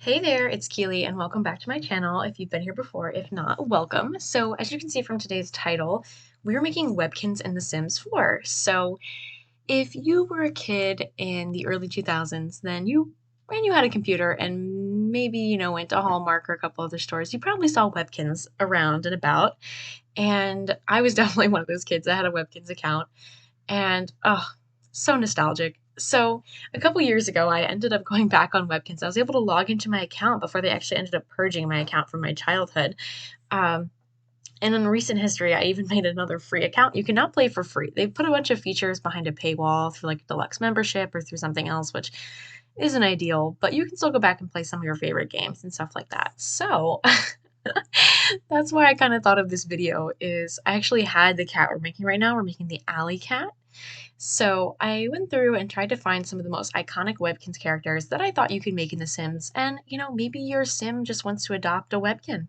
Hey there, it's Keely, and welcome back to my channel if you've been here before. If not, welcome. So, as you can see from today's title, we're making Webkinz in The Sims 4. So, if you were a kid in the early 2000s, then you had a computer and maybe, went to Hallmark or a couple other stores, you probably saw Webkinz around and about. And I was definitely one of those kids that had a Webkinz account. And oh, so nostalgic. So a couple years ago, I ended up going back on Webkinz. I was able to log into my account before they actually ended up purging my account from my childhood. Um, and in recent history, I even made another free account. You can now play for free. They put a bunch of features behind a paywall through like deluxe membership or through something else, which isn't ideal, but you can still go back and play some of your favorite games and stuff like that. So that's why I kind of thought of this video is I actually had the cat we're making right now. We're making the alley cat. So I went through and tried to find some of the most iconic Webkinz characters that I thought you could make in The Sims. And, maybe your Sim just wants to adopt a Webkin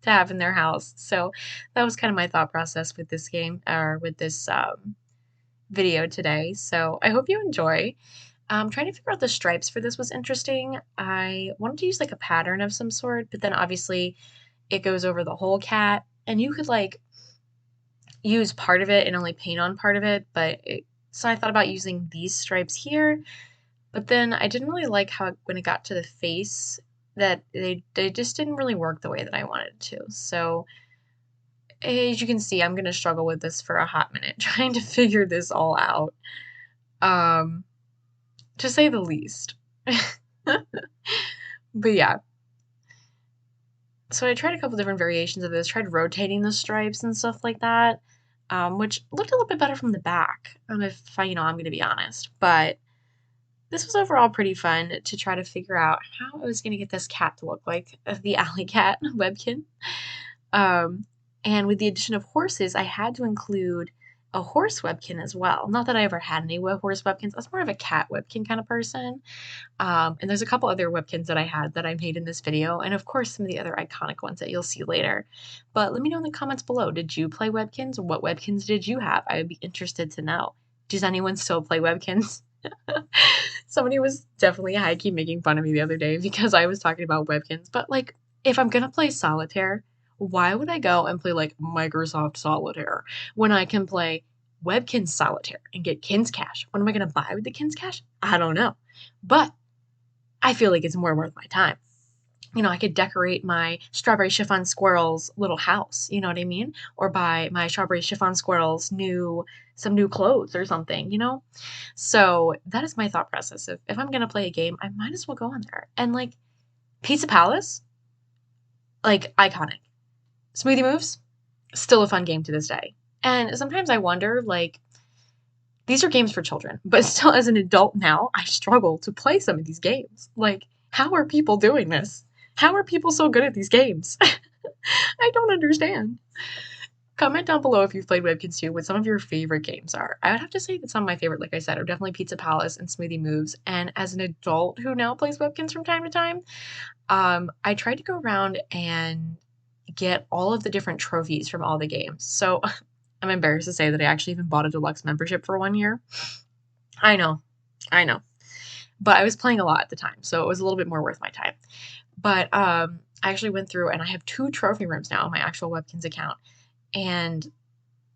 to have in their house. So that was kind of my thought process with this game or with this video today. So I hope you enjoy. Trying to figure out the stripes for this was interesting. I wanted to use like a pattern of some sort, but then obviously it goes over the whole cat. And you could like use part of it and only paint on part of it, so I thought about using these stripes here, but then I didn't really like how when it got to the face that they just didn't really work the way that I wanted it to. So as you can see, I'm gonna struggle with this for a hot minute trying to figure this all out. Um, to say the least. But yeah. So I tried a couple different variations of this, tried rotating the stripes and stuff like that, which looked a little bit better from the back, if I'm going to be honest. But this was overall pretty fun to try to figure out how I was going to get this cat to look like the alley cat, Webkin. And with the addition of horses, I had to include a horse Webkin as well. Not that I ever had any horse Webkins. I was more of a cat Webkin kind of person. And there's a couple other Webkins that I had that I made in this video, and of course some of the other iconic ones that you'll see later. But let me know in the comments below, did you play Webkins? What Webkins did you have? I would be interested to know. Does anyone still play Webkins? Somebody was definitely high-key making fun of me the other day because I was talking about Webkins, but like, if I'm gonna play solitaire, why would I go and play like Microsoft Solitaire when I can play Webkinz Solitaire and get Kinz Cash? What am I gonna buy with the Kinz Cash? I don't know. But I feel like it's more worth my time. I could decorate my strawberry chiffon squirrel's little house, you know what I mean? Or buy my strawberry chiffon squirrel's some new clothes or something. So that is my thought process. If I'm gonna play a game, I might as well go on there. And like Pizza Palace, like iconic. Smoothie Moves, still a fun game to this day. And sometimes I wonder, like, these are games for children, but still as an adult now, I struggle to play some of these games. Like, how are people doing this? How are people so good at these games? I don't understand. Comment down below if you've played Webkinz too, what some of your favorite games are. I would have to say that some of my favorite, like I said, are definitely Pizza Palace and Smoothie Moves. And as an adult who now plays Webkinz from time to time, I tried to go around and get all of the different trophies from all the games. So I'm embarrassed to say that I actually even bought a deluxe membership for 1 year. I know. But I was playing a lot at the time, so it was a little bit more worth my time. But I actually went through and I have 2 trophy rooms now on my actual Webkinz account. And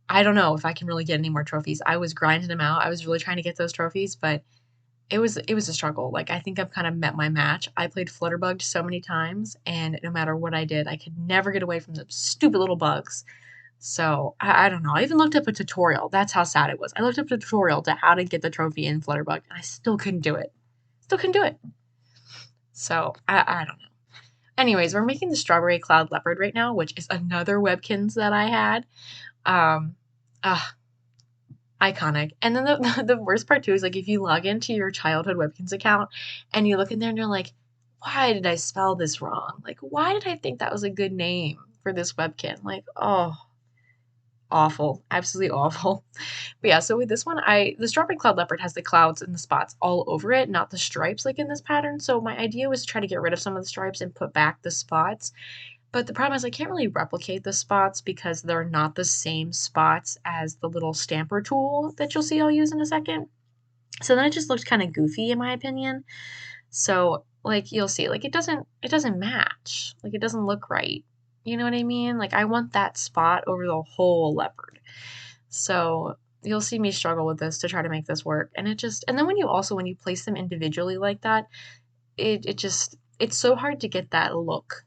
I don't know if I can really get any more trophies. I was grinding them out. I was really trying to get those trophies, but it was a struggle. Like, I think I've kind of met my match. I played Flutterbugged so many times, and no matter what I did, I could never get away from the stupid little bugs. So, I don't know. I even looked up a tutorial. That's how sad it was. I looked up a tutorial to how to get the trophy in Flutterbugged, and I still couldn't do it. Still couldn't do it. So, I don't know. Anyways, we're making the Strawberry Cloud Leopard right now, which is another Webkinz that I had. Um, iconic. And then the worst part too is like if you log into your childhood Webkinz account and you look in there and you're like, why did I spell this wrong? Like, why did I think that was a good name for this Webkin? Like, oh, awful. Absolutely awful. But yeah, so with this one, the Strawberry Cloud Leopard has the clouds and the spots all over it, not the stripes like in this pattern. So my idea was to try to get rid of some of the stripes and put back the spots. But the problem is I can't really replicate the spots because they're not the same spots as the little stamper tool that you'll see I'll use in a second. So then it just looked kind of goofy in my opinion. So like you'll see, like it doesn't match. Like it doesn't look right. You know what I mean? Like I want that spot over the whole leopard. So you'll see me struggle with this to try to make this work. And it just, and then when you place them individually like that, it just, it's so hard to get that look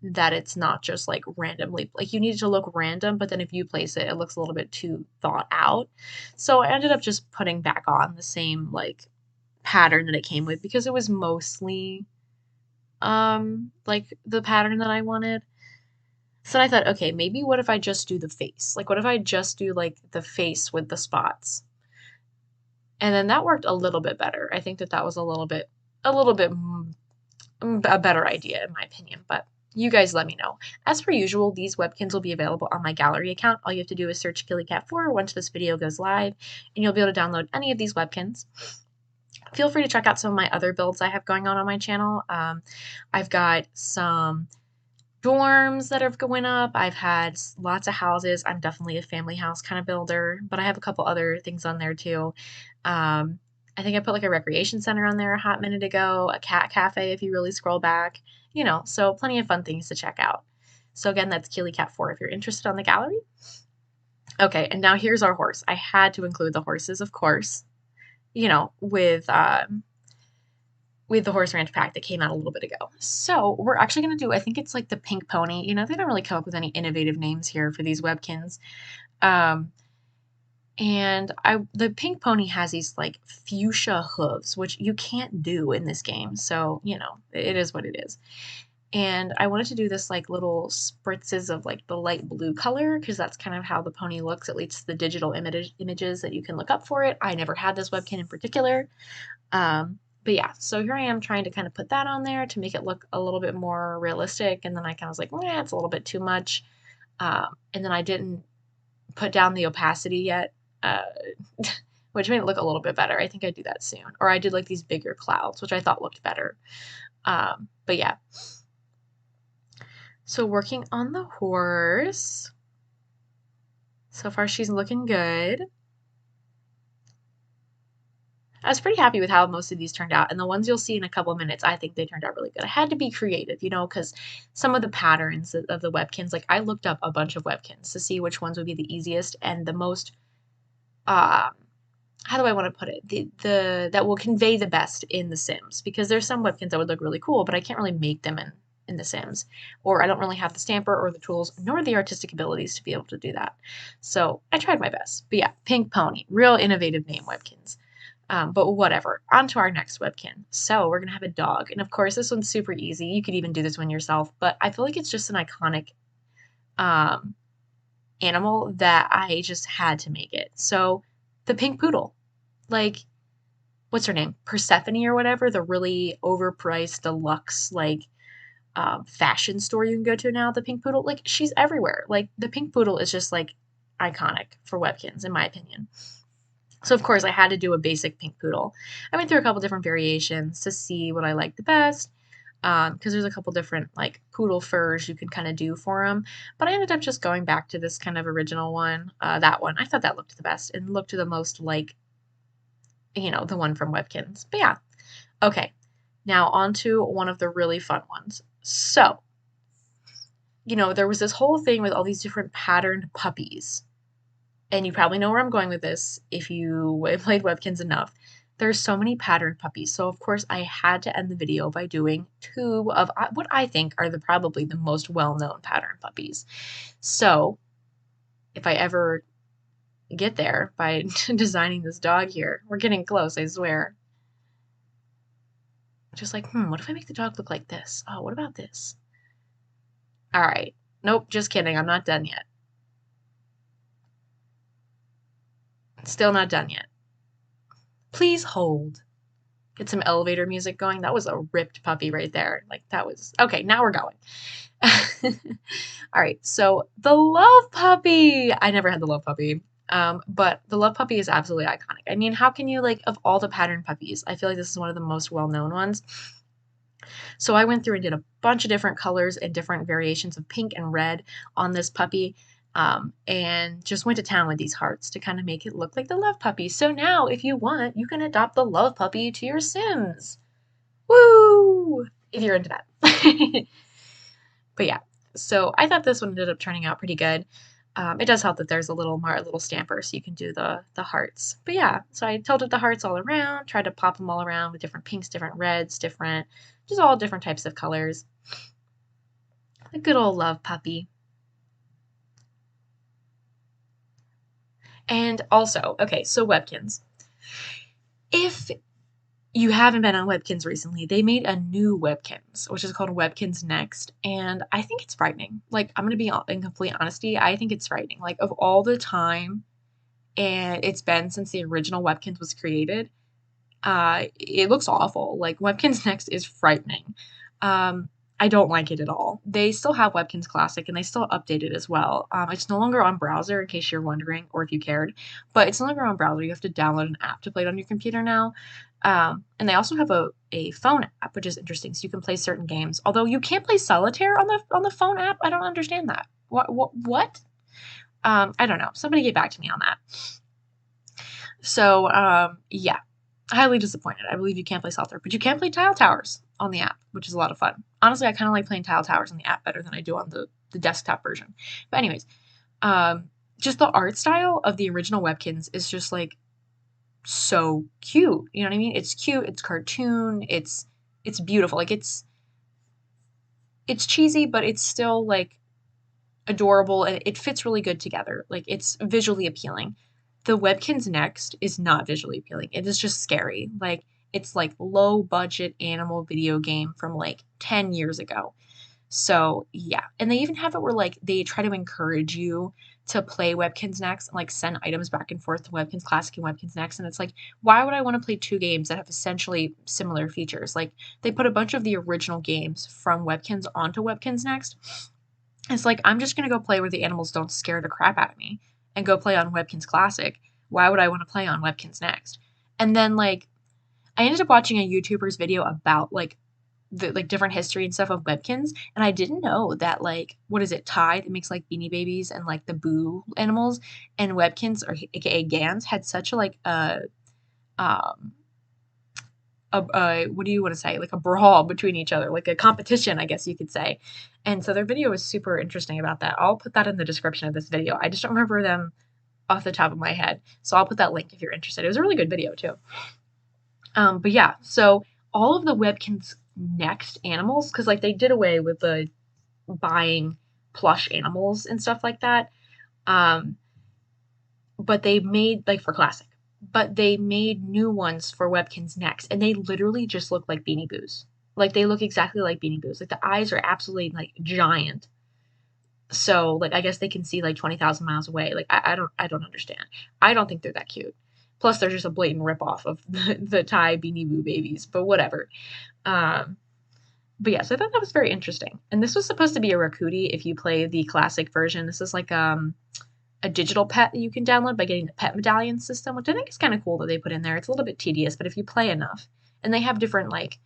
that it's not just like randomly, like you need it to look random, but then if you place it, it looks a little bit too thought out. So I ended up just putting back on the same like pattern that it came with because it was mostly like the pattern that I wanted. So I thought, okay, maybe what if I just do the face? Like what if I just do like the face with the spots? And then that worked a little bit better. I think that that was a little bit a better idea in my opinion, but you guys let me know. As per usual, these Webkinz will be available on my gallery account. All you have to do is search KillyCat4 once this video goes live, and you'll be able to download any of these Webkinz. Feel free to check out some of my other builds I have going on my channel. I've got some dorms that are going up. I've had lots of houses. I'm definitely a family house kind of builder, but I have a couple other things on there too. I think I put like a recreation center on there a hot minute ago, a cat cafe if you really scroll back, you know, so plenty of fun things to check out. So again, that's KillyCat4 if you're interested on the gallery. Okay, and now here's our horse. I had to include the horses, of course, you know, with the Horse Ranch pack that came out a little bit ago. So we're actually going to do, I think it's like the pink pony. You know, they don't really come up with any innovative names here for these Webkinz. And the pink pony has these like fuchsia hooves, which you can't do in this game. So, you know, it is what it is. And I wanted to do this like little spritzes of like the light blue color because that's kind of how the pony looks, at least the digital images that you can look up for it. I never had this Webkinz in particular. But yeah, so here I am trying to kind of put that on there to make it look a little bit more realistic. And then I kind of was like, it's a little bit too much. And then I didn't put down the opacity yet, which made it look a little bit better. I think I'd do that soon. Or I did like these bigger clouds, which I thought looked better. But yeah. So working on the horse. So far she's looking good. I was pretty happy with how most of these turned out, and the ones you'll see in a couple minutes, I think they turned out really good. I had to be creative, you know, because some of the patterns of the Webkinz, like I looked up a bunch of Webkinz to see which ones would be the easiest and the most, how do I want to put it, that will convey the best in The Sims, because there's some Webkinz that would look really cool, but I can't really make them in The Sims, or I don't really have the stamper or the tools nor the artistic abilities to be able to do that. So I tried my best. But yeah, Pink Pony, real innovative name, Webkinz. But whatever, on to our next Webkinz. So we're gonna have a dog, and of course this one's super easy. You could even do this one yourself, but I feel like it's just an iconic animal that I just had to make it. So the pink poodle, like what's her name, Persephone or whatever, the really overpriced deluxe like fashion store you can go to now. The pink poodle, like she's everywhere. Like the pink poodle is just like iconic for Webkinz in my opinion. So of course I had to do a basic pink poodle. I went through a couple different variations to see what I liked the best, because there's a couple different like poodle furs you can kind of do for them. But I ended up just going back to this kind of original one, that one. I thought that looked the best and looked the most like, you know, the one from Webkinz. But yeah, okay. Now on to one of the really fun ones. So, you know, there was this whole thing with all these different patterned puppies. And you probably know where I'm going with this if you played Webkinz enough. There's so many patterned puppies. So of course I had to end the video by doing two of what I think are probably the most well-known patterned puppies. So if I ever get there by designing this dog here, we're getting close, I swear. Just like, what if I make the dog look like this? Oh, what about this? All right. Nope, just kidding. I'm not done yet. Still not done yet. Please hold. Get some elevator music going. That was a ripped puppy right there. Like that was, okay, now we're going. All right, so the love puppy. I never had the love puppy, but the love puppy is absolutely iconic. I mean, how can you, like, of all the pattern puppies, I feel like this is one of the most well-known ones. So I went through and did a bunch of different colors and different variations of pink and red on this puppy. And just went to town with these hearts to kind of make it look like the love puppy. So now, if you want, you can adopt the love puppy to your Sims. Woo! if you're into that. But yeah, so I thought this one ended up turning out pretty good. It does help that there's a little stamper so you can do the hearts. But yeah, so I tilted the hearts all around, tried to pop them all around with different pinks, different reds, just all different types of colors. A good old love puppy. And also, okay, so Webkinz. If you haven't been on Webkinz recently, they made a new Webkinz, which is called Webkinz Next, and I think it's frightening. Like, I'm gonna be in complete honesty, I think it's frightening. Like, of all the time and it's been since the original Webkinz was created, it looks awful. Like, Webkinz Next is frightening. Um, I don't like it at all. They still have Webkinz Classic, and they still update it as well. It's no longer on browser, in case you're wondering, or if you cared, but it's no longer on browser. You have to download an app to play it on your computer now. And they also have a phone app, which is interesting, so you can play certain games. Although you can't play solitaire on the phone app. I don't understand that. What? I don't know. Somebody get back to me on that. So, yeah, highly disappointed. I believe you can't play solitaire, but you can play Tile Towers on the app, which is a lot of fun. Honestly, I kind of like playing Tile Towers on the app better than I do on the desktop version. But anyways, just the art style of the original Webkinz is just like so cute. You know what I mean? It's cute. It's cartoon. It's beautiful. Like it's cheesy, but it's still like adorable, and it fits really good together. Like it's visually appealing. The Webkinz Next is not visually appealing. It is just scary. Like it's like low budget animal video game from like 10 years ago. So yeah, and they even have it where like they try to encourage you to play Webkinz Next and like send items back and forth to Webkinz Classic and Webkinz Next. And it's like, why would I want to play two games that have essentially similar features? Like they put a bunch of the original games from Webkinz onto Webkinz Next. It's like, I'm just gonna go play where the animals don't scare the crap out of me and go play on Webkinz Classic. Why would I want to play on Webkinz Next? And then like I ended up watching a YouTuber's video about like the like different history and stuff of Webkinz, and I didn't know that like what is it, Tide, it makes like Beanie Babies and like the Boo animals, and Webkinz or aka Gans had such a like um what do you want to say, like a brawl between each other, like a competition, I guess you could say. And so their video was super interesting about that. I'll put that in the description of this video. I just don't remember them off the top of my head, so I'll put that link if you're interested. It was a really good video too. But yeah, so all of the Webkinz Next animals, because like they did away with the buying plush animals and stuff like that. But they made like for Classic, but they made new ones for Webkinz Next, and they literally just look like Beanie Boos. Like they look exactly like Beanie Boos. Like the eyes are absolutely like giant. So like I guess they can see like 20,000 miles away. Like I don't understand. I don't think they're that cute. Plus they're just a blatant ripoff of the Thai Beanie Boo babies, but whatever. Um, but yeah, so I thought that was very interesting. And this was supposed to be a Rakudi if you play the classic version. This is like a digital pet that you can download by getting the pet medallion system, which I think is kind of cool that they put in there. It's a little bit tedious, but if you play enough, and they have different like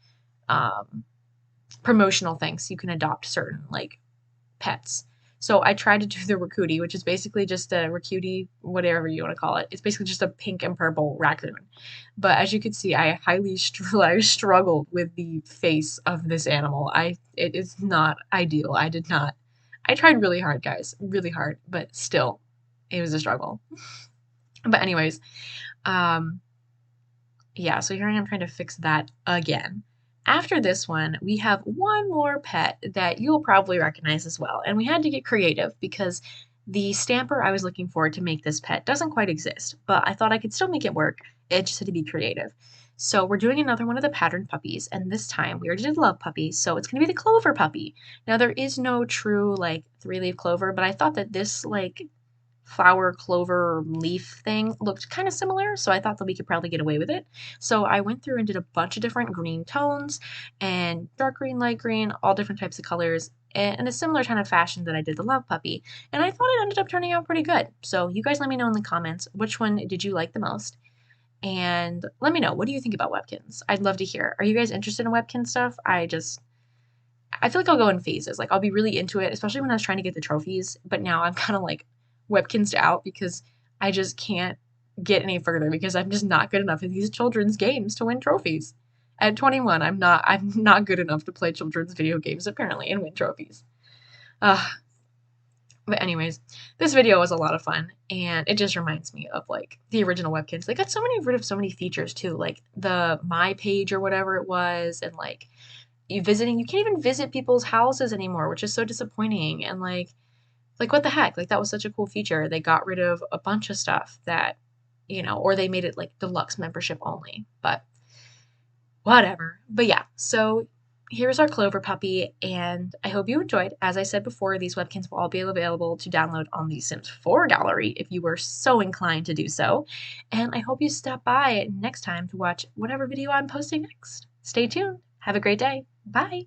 promotional things, you can adopt certain like pets. So I tried to do the Rakudi, which is basically just a Rakudi, whatever you want to call it. It's basically just a pink and purple raccoon. But as you can see, I I struggled with the face of this animal. It is not ideal. I tried really hard, guys, really hard, but still, it was a struggle. But anyways, um, yeah, so here I am trying to fix that again. After this one, we have one more pet that you'll probably recognize as well. And we had to get creative because the stamper I was looking for to make this pet doesn't quite exist, but I thought I could still make it work. It just had to be creative. So we're doing another one of the patterned puppies, and this time we already did love puppy, so it's gonna be the clover puppy. Now there is no true like three-leaf clover, but I thought that this like flower clover leaf thing looked kind of similar, so I thought that we could probably get away with it. So I went through and did a bunch of different green tones and dark green, light green, all different types of colors in a similar kind of fashion that I did the love puppy. And I thought it ended up turning out pretty good. So you guys let me know in the comments which one did you like the most. And let me know, what do you think about Webkinz? I'd love to hear. Are you guys interested in Webkinz stuff? I feel like I'll go in phases. Like I'll be really into it, especially when I was trying to get the trophies, but now I'm kind of like Webkinzed out because I just can't get any further because I'm just not good enough at these children's games to win trophies. At 21, I'm not good enough to play children's video games apparently and win trophies. Ugh. But anyways, this video was a lot of fun, and it just reminds me of like the original Webkinz. They got rid of so many features too, like the My Page or whatever it was, and like you can't even visit people's houses anymore, which is so disappointing. And like what the heck? Like that was such a cool feature. They got rid of a bunch of stuff that, or they made it like deluxe membership only. But whatever. But yeah, so here's our Clover puppy, and I hope you enjoyed. As I said before, these Webkinz will all be available to download on the Sims 4 gallery if you were so inclined to do so. And I hope you stop by next time to watch whatever video I'm posting next. Stay tuned. Have a great day. Bye.